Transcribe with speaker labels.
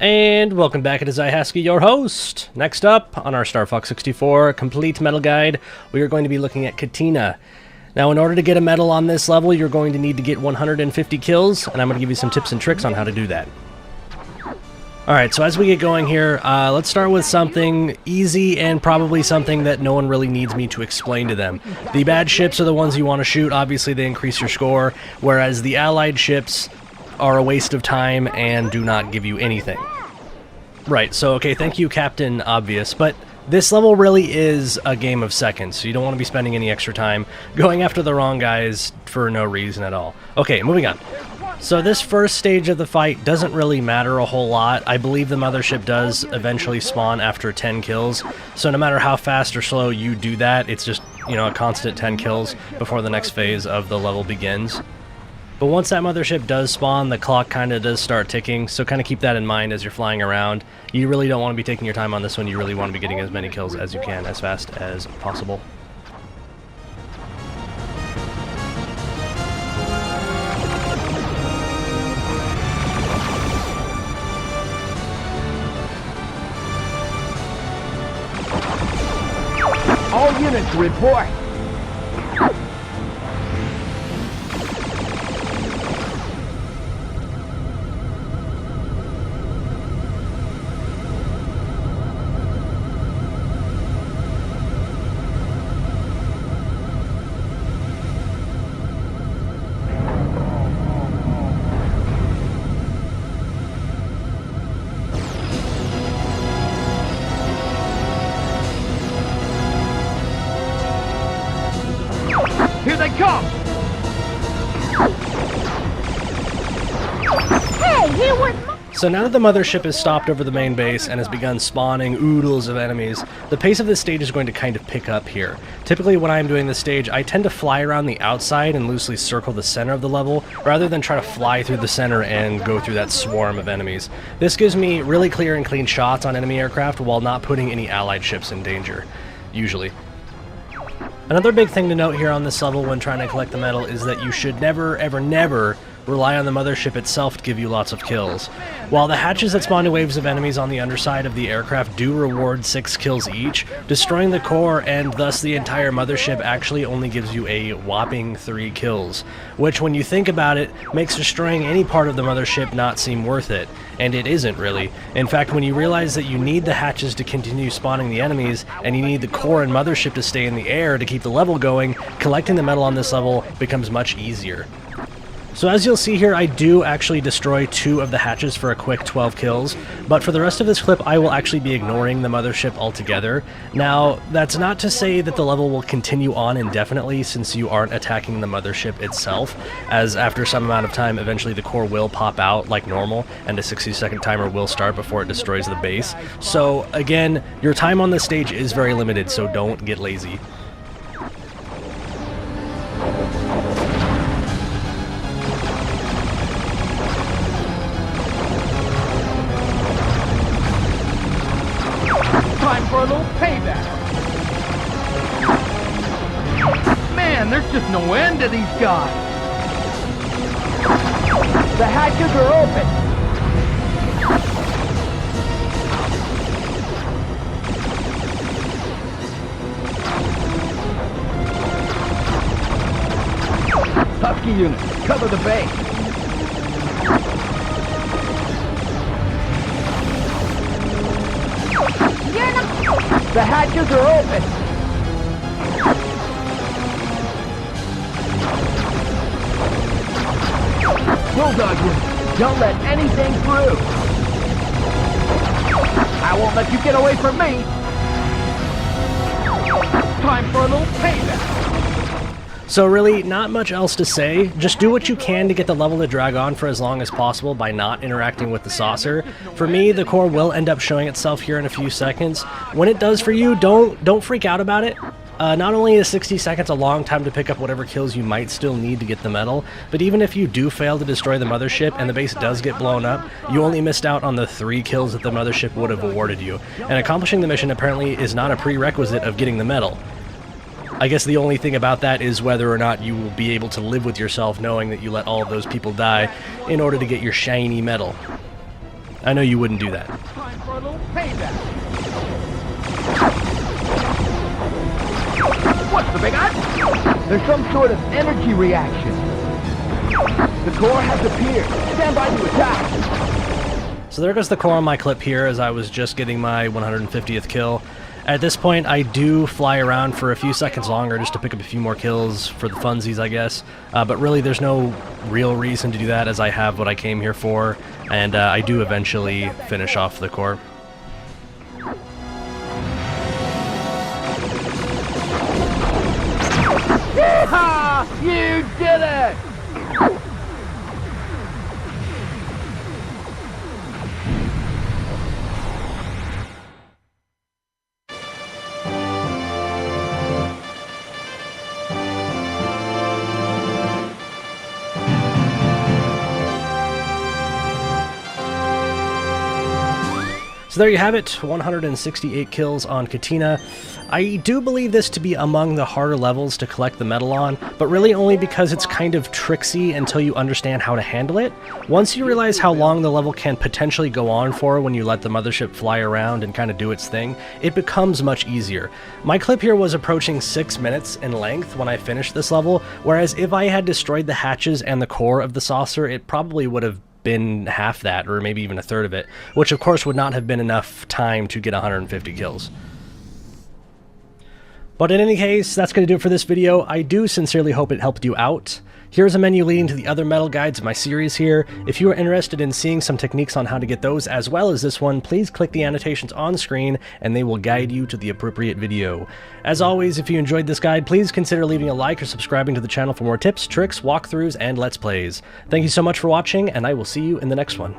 Speaker 1: And welcome back, it is iHasky, your host. Next up on our Star Fox 64 Complete Medal Guide, we are going to be looking at Katina. Now, in order to get a medal on this level, you're going to need to get 150 kills, and I'm going to give you some tips and tricks on how to do that. Alright, so as we get going here, let's start with something easy and probably something that no one really needs me to explain to them. The bad ships are the ones you want to shoot. Obviously, they increase your score, whereas the allied ships are a waste of time and do not give you anything. Right, so okay, thank you, Captain Obvious, but this level really is a game of seconds, so you don't want to be spending any extra time going after the wrong guys for no reason at all. Okay, moving on. So this first stage of the fight doesn't really matter a whole lot. I believe the mothership does eventually spawn after 10 kills, so no matter how fast or slow you do that, it's just, you know, a constant 10 kills before the next phase of the level begins. But once that mothership does spawn, the clock kind of does start ticking, so kind of keep that in mind as you're flying around. You really don't want to be taking your time on this one, you really want to be getting as many kills as you can, as fast as possible.
Speaker 2: All units report! Here they come!
Speaker 3: Hey, here was...
Speaker 1: So now that the mothership has stopped over the main base and has begun spawning oodles of enemies, the pace of this stage is going to kind of pick up here. Typically when I'm doing this stage, I tend to fly around the outside and loosely circle the center of the level, rather than try to fly through the center and go through that swarm of enemies. This gives me really clear and clean shots on enemy aircraft while not putting any allied ships in danger, usually. Another big thing to note here on this level when trying to collect the medal is that you should never, ever, never rely on the mothership itself to give you lots of kills. While the hatches that spawn waves of enemies on the underside of the aircraft do reward 6 kills each, destroying the core and thus the entire mothership actually only gives you a whopping 3 kills, which when you think about it, makes destroying any part of the mothership not seem worth it, and it isn't really. In fact, when you realize that you need the hatches to continue spawning the enemies, and you need the core and mothership to stay in the air to keep the level going, collecting the medal on this level becomes much easier. So as you'll see here, I do actually destroy 2 of the hatches for a quick 12 kills, but for the rest of this clip I will actually be ignoring the mothership altogether. Now, that's not to say that the level will continue on indefinitely since you aren't attacking the mothership itself, as after some amount of time eventually the core will pop out like normal and a 60-second timer will start before it destroys the base. So again, your time on this stage is very limited, so don't get lazy.
Speaker 2: Time for a little payback! Man, there's just no end to these guys! The hatches are open! Husky units, cover the base! The hatches are open! Bulldog unit, don't let anything through! I won't let you get away from me! Time for a little payback!
Speaker 1: So really, not much else to say. Just do what you can to get the level to drag on for as long as possible by not interacting with the saucer. For me, the core will end up showing itself here in a few seconds. When it does for you, don't freak out about it. Not only is 60 seconds a long time to pick up whatever kills you might still need to get the medal, but even if you do fail to destroy the mothership and the base does get blown up, you only missed out on the 3 kills that the mothership would have awarded you. And accomplishing the mission apparently is not a prerequisite of getting the medal. I guess the only thing about that is whether or not you will be able to live with yourself knowing that you let all of those people die in order to get your shiny medal. I know you wouldn't do that.
Speaker 2: Time for a little payback. What's the big odds? There's some sort of energy reaction. The core has appeared. Stand by to attack.
Speaker 1: So there goes the core on my clip here as I was just getting my 150th kill. At this point, I do fly around for a few seconds longer just to pick up a few more kills for the funsies, I guess. But really, there's no real reason to do that as I have what I came here for, and I do eventually finish off the core.
Speaker 2: Yeehaw! You did it!
Speaker 1: So there you have it, 168 kills on Katina. I do believe this to be among the harder levels to collect the medal on, but really only because it's kind of tricksy until you understand how to handle it. Once you realize how long the level can potentially go on for when you let the mothership fly around and kind of do its thing, it becomes much easier. My clip here was approaching 6 minutes in length when I finished this level, whereas if I had destroyed the hatches and the core of the saucer, it probably would have been half that, or maybe even a third of it, which of course would not have been enough time to get 150 kills. But in any case, that's going to do it for this video. I do sincerely hope it helped you out. Here's a menu leading to the other medal guides in my series here. If you are interested in seeing some techniques on how to get those as well as this one, please click the annotations on screen and they will guide you to the appropriate video. As always, if you enjoyed this guide, please consider leaving a like or subscribing to the channel for more tips, tricks, walkthroughs, and let's plays. Thank you so much for watching, and I will see you in the next one.